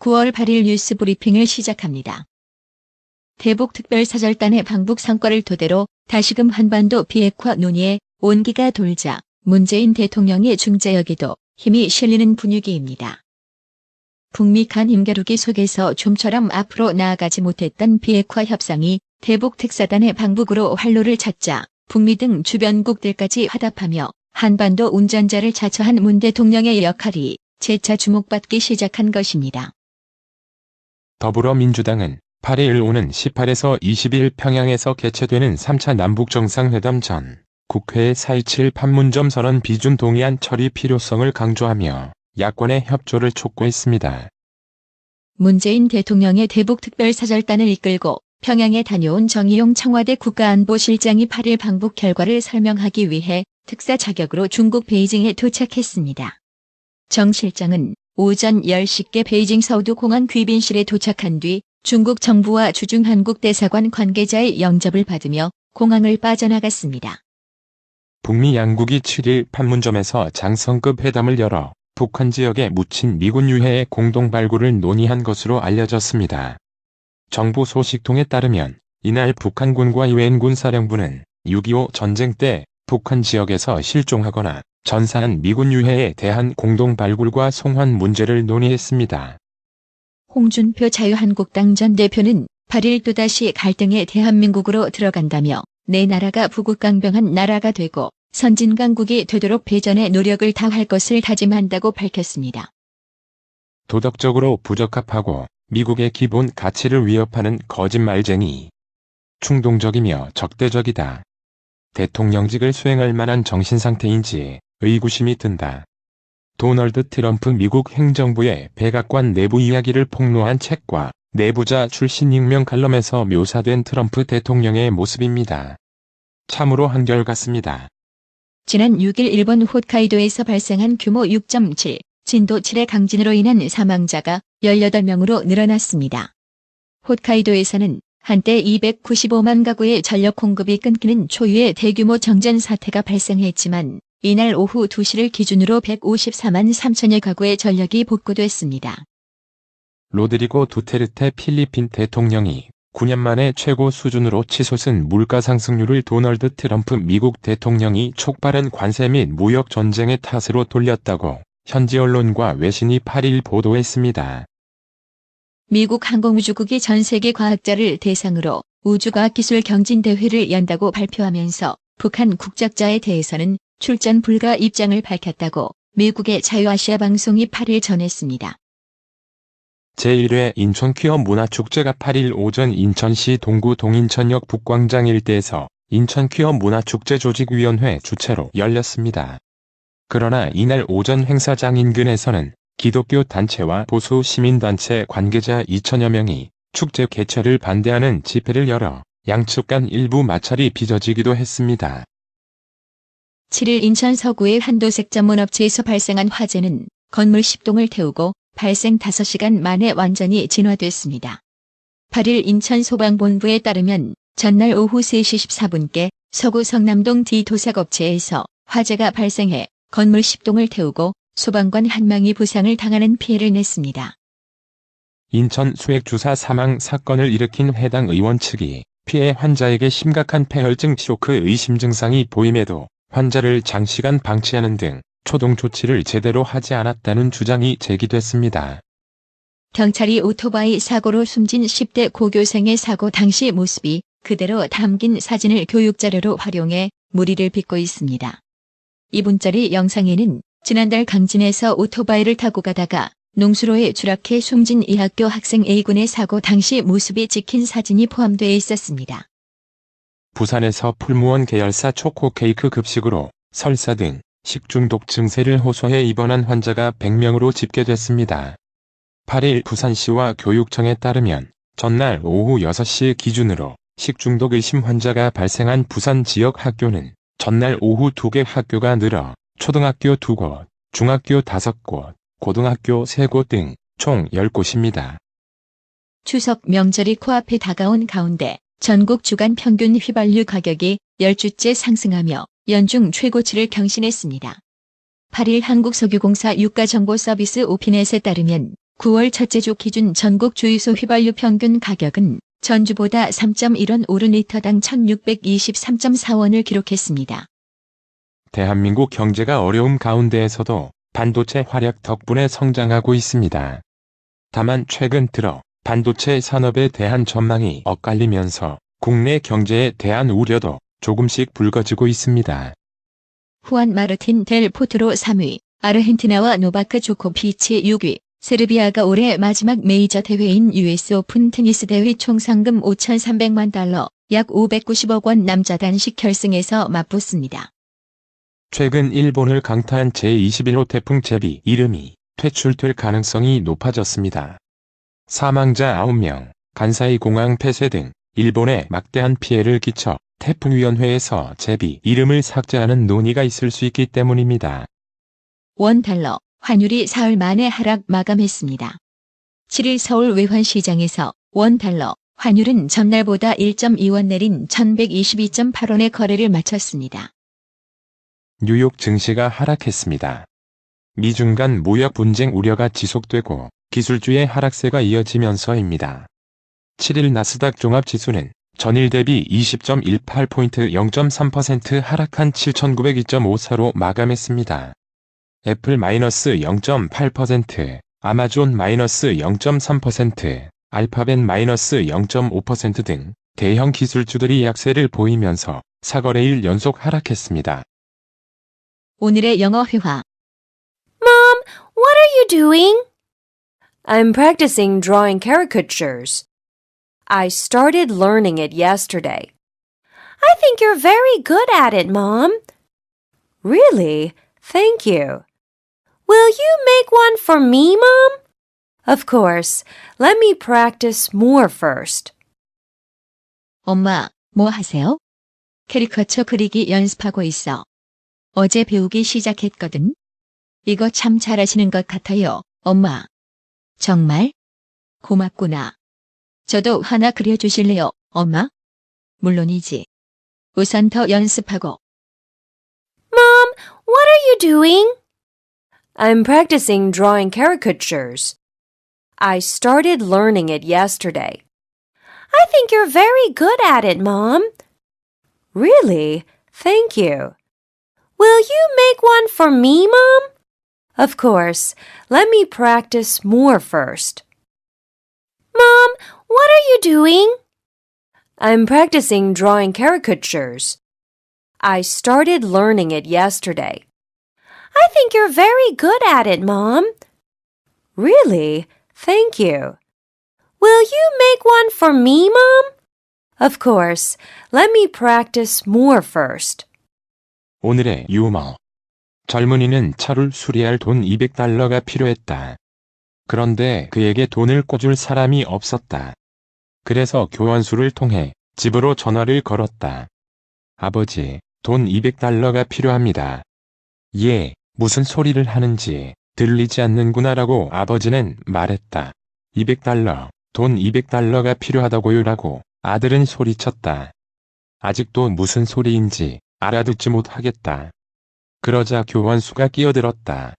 9월 8일 뉴스 브리핑을 시작합니다. 대북특별사절단의 방북 성과를 토대로 다시금 한반도 비핵화 논의에 온기가 돌자 문재인 대통령의 중재역에도 힘이 실리는 분위기입니다. 북미 간 힘겨루기 속에서 좀처럼 앞으로 나아가지 못했던 비핵화 협상이 대북특사단의 방북으로 활로를 찾자 북미 등 주변국들까지 화답하며 한반도 운전자를 자처한 문 대통령의 역할이 재차 주목받기 시작한 것입니다. 더불어민주당은 8일 오는 18에서 20일 평양에서 개최되는 3차 남북정상회담 전 국회의 4.27 판문점 선언 비준 동의안 처리 필요성을 강조하며 야권의 협조를 촉구했습니다. 문재인 대통령의 대북특별사절단을 이끌고 평양에 다녀온 정의용 청와대 국가안보실장이 8일 방북 결과를 설명하기 위해 특사 자격으로 중국 베이징에 도착했습니다. 정 실장은 오전 10시께 베이징 서우두공항 귀빈실에 도착한 뒤 중국 정부와 주중한국 대사관 관계자의 영접을 받으며 공항을 빠져나갔습니다. 북미 양국이 7일 판문점에서 장성급 회담을 열어 북한 지역에 묻힌 미군 유해의 공동 발굴을 논의한 것으로 알려졌습니다. 정부 소식통에 따르면 이날 북한군과 유엔군 사령부는 6.25 전쟁 때 북한 지역에서 실종하거나 전사한 미군 유해에 대한 공동 발굴과 송환 문제를 논의했습니다. 홍준표 자유한국당 전 대표는 8일 또다시 갈등의 대한민국으로 들어간다며 내 나라가 부국강병한 나라가 되고 선진강국이 되도록 배전의 노력을 다할 것을 다짐한다고 밝혔습니다. 도덕적으로 부적합하고 미국의 기본 가치를 위협하는 거짓말쟁이. 충동적이며 적대적이다. 대통령직을 수행할 만한 정신상태인지 의구심이 든다. 도널드 트럼프 미국 행정부의 백악관 내부 이야기를 폭로한 책과 내부자 출신 익명 칼럼에서 묘사된 트럼프 대통령의 모습입니다. 참으로 한결같습니다. 지난 6일 일본 홋카이도에서 발생한 규모 6.7, 진도 7의 강진으로 인한 사망자가 18명으로 늘어났습니다. 홋카이도에서는 한때 295만 가구의 전력 공급이 끊기는 초유의 대규모 정전 사태가 발생했지만 이날 오후 2시를 기준으로 154만 3천여 가구의 전력이 복구됐습니다. 로드리고 두테르테 필리핀 대통령이 9년 만에 최고 수준으로 치솟은 물가 상승률을 도널드 트럼프 미국 대통령이 촉발한 관세 및 무역 전쟁의 탓으로 돌렸다고 현지 언론과 외신이 8일 보도했습니다. 미국 항공우주국이 전 세계 과학자를 대상으로 우주과학기술 경진대회를 연다고 발표하면서 북한 국적자에 대해서는 출전 불가 입장을 밝혔다고 미국의 자유아시아 방송이 8일 전했습니다. 제1회 인천 퀴어 문화축제가 8일 오전 인천시 동구 동인천역 북광장 일대에서 인천 퀴어 문화축제 조직위원회 주최로 열렸습니다. 그러나 이날 오전 행사장 인근에서는 기독교 단체와 보수 시민단체 관계자 2천여 명이 축제 개최를 반대하는 집회를 열어 양측 간 일부 마찰이 빚어지기도 했습니다. 7일 인천 서구의 한 도색 전문업체에서 발생한 화재는 건물 10동을 태우고 발생 5시간 만에 완전히 진화됐습니다. 8일 인천소방본부에 따르면 전날 오후 3시 14분께 서구 성남동 D도색업체에서 화재가 발생해 건물 10동을 태우고 소방관 1명이 부상을 당하는 피해를 냈습니다. 인천 수액주사 사망 사건을 일으킨 해당 의원 측이 피해 환자에게 심각한 폐혈증 쇼크 의심 증상이 보임에도 환자를 장시간 방치하는 등 초동 조치를 제대로 하지 않았다는 주장이 제기됐습니다. 경찰이 오토바이 사고로 숨진 10대 고교생의 사고 당시 모습이 그대로 담긴 사진을 교육자료로 활용해 물의를 빚고 있습니다. 이분짜리 영상에는 지난달 강진에서 오토바이를 타고 가다가 농수로에 추락해 숨진 이 학교 학생 A군의 사고 당시 모습이 찍힌 사진이 포함되어 있었습니다. 부산에서 풀무원 계열사 초코케이크 급식으로 설사 등 식중독 증세를 호소해 입원한 환자가 100명으로 집계됐습니다. 8일 부산시와 교육청에 따르면 전날 오후 6시 기준으로 식중독 의심 환자가 발생한 부산 지역 학교는 전날 오후 2개 학교가 늘어 초등학교 2곳, 중학교 5곳, 고등학교 3곳 등 총 10곳입니다. 추석 명절이 코앞에 다가온 가운데 전국 주간 평균 휘발유 가격이 10주째 상승하며 연중 최고치를 경신했습니다. 8일 한국석유공사 유가정보서비스 오피넷에 따르면 9월 첫째 주 기준 전국 주유소 휘발유 평균 가격은 전주보다 3.1원 오른 리터당 1,623.4원을 기록했습니다. 대한민국 경제가 어려움 가운데에서도 반도체 활약 덕분에 성장하고 있습니다. 다만 최근 들어 반도체 산업에 대한 전망이 엇갈리면서 국내 경제에 대한 우려도 조금씩 불거지고 있습니다. 후안 마르틴 델 포트로 3위, 아르헨티나와 노바크 조코비치 6위, 세르비아가 올해 마지막 메이저 대회인 US 오픈 테니스 대회 총 상금 5,300만 달러, 약 590억 원 남자 단식 결승에서 맞붙습니다. 최근 일본을 강타한 제21호 태풍 제비 이름이 퇴출될 가능성이 높아졌습니다. 사망자 9명, 간사이 공항 폐쇄 등 일본에 막대한 피해를 끼쳐 태풍위원회에서 제비 이름을 삭제하는 논의가 있을 수 있기 때문입니다. 원 달러, 환율이 사흘 만에 하락 마감했습니다. 7일 서울 외환시장에서 원 달러, 환율은 전날보다 1.2원 내린 1,122.8원의 거래를 마쳤습니다. 뉴욕 증시가 하락했습니다. 미중 간 무역 분쟁 우려가 지속되고 기술주의 하락세가 이어지면서입니다. 7일 나스닥 종합지수는 전일 대비 20.18포인트 0.3% 하락한 7,902.54로 마감했습니다. 애플 마이너스 0.8%, 아마존 마이너스 0.3%, 알파벳 마이너스 0.5% 등 대형 기술주들이 약세를 보이면서 4거래일 연속 하락했습니다. 오늘의 영어 회화. Mom, what are you doing? I'm practicing drawing caricatures. I started learning it yesterday. I think you're very good at it, Mom. Really? Thank you. Will you make one for me, Mom? Of course. Let me practice more first. 엄마, 뭐 하세요? 캐리커처 그리기 연습하고 있어. 어제 배우기 시작했거든. 이거 참 잘하시는 것 같아요, 엄마. 정말? 고맙구나. 저도 하나 그려주실래요, 엄마? 물론이지. 우선 더 연습하고. Mom, what are you doing? I'm practicing drawing caricatures. I started learning it yesterday. I think you're very good at it, Mom. Really? Thank you. Will you make one for me, Mom? Of course. Let me practice more first. Mom, what are you doing? I'm practicing drawing caricatures. I started learning it yesterday. I think you're very good at it, Mom. Really? Thank you. Will you make one for me, Mom? Of course. Let me practice more first. 오늘의 유머. 젊은이는 차를 수리할 돈 200달러가 필요했다. 그런데 그에게 돈을 꿔줄 사람이 없었다. 그래서 교환수를 통해 집으로 전화를 걸었다. 아버지, 돈 200달러가 필요합니다. 예, 무슨 소리를 하는지 들리지 않는구나라고 아버지는 말했다. 200달러, 돈 200달러가 필요하다고요 라고 아들은 소리쳤다. 아직도 무슨 소리인지 알아듣지 못하겠다. 그러자 교환수가 끼어들었다.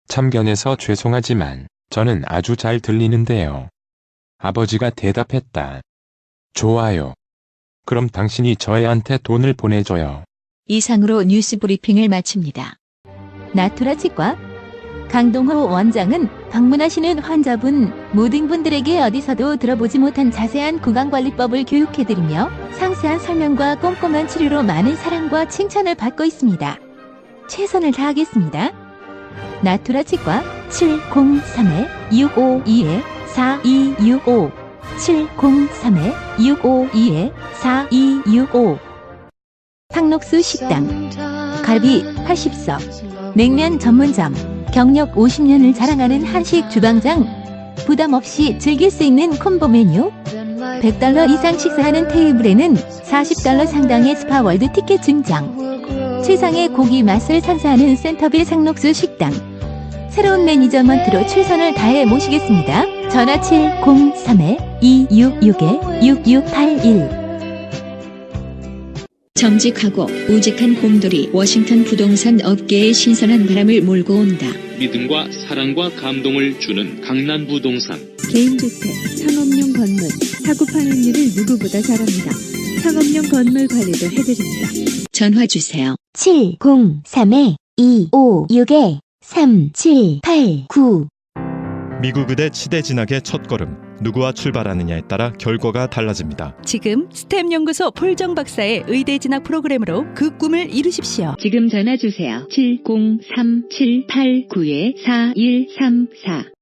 참견해서 죄송하지만 저는 아주 잘 들리는데요. 아버지가 대답했다. 좋아요. 그럼 당신이 저애한테 돈을 보내줘요. 이상으로 뉴스 브리핑을 마칩니다. 나투라 치과 강동호 원장은 방문하시는 환자분 모든 분들에게 어디서도 들어보지 못한 자세한 구강관리법을 교육해드리며 상세한 설명과 꼼꼼한 치료로 많은 사랑과 칭찬을 받고 있습니다. 최선을 다하겠습니다. 나투라 치과 703-652-4265 703-652-4265 상록수 식당 갈비 80석 냉면 전문점 경력 50년을 자랑하는 한식 주방장 부담 없이 즐길 수 있는 콤보 메뉴 100달러 이상 식사하는 테이블에는 40달러 상당의 스파월드 티켓 증정 최상의 고기 맛을 선사하는 센터빌 상록수 식당 새로운 매니저먼트로 최선을 다해 모시겠습니다. 전화 703-266-6681 정직하고 우직한 곰돌이 워싱턴 부동산 업계에 신선한 바람을 몰고 온다. 믿음과 사랑과 감동을 주는 강남 부동산. 개인주택, 상업용 건물, 사고 파행률을 누구보다 잘합니다. 상업용 건물 관리도 해드립니다. 전화 주세요. 703-256-3789 미국 의대 치대 진학의 첫걸음, 누구와 출발하느냐에 따라 결과가 달라집니다. 지금 스템 연구소 폴정 박사의 의대 진학 프로그램으로 그 꿈을 이루십시오. 지금 전화 주세요. 703-789-4134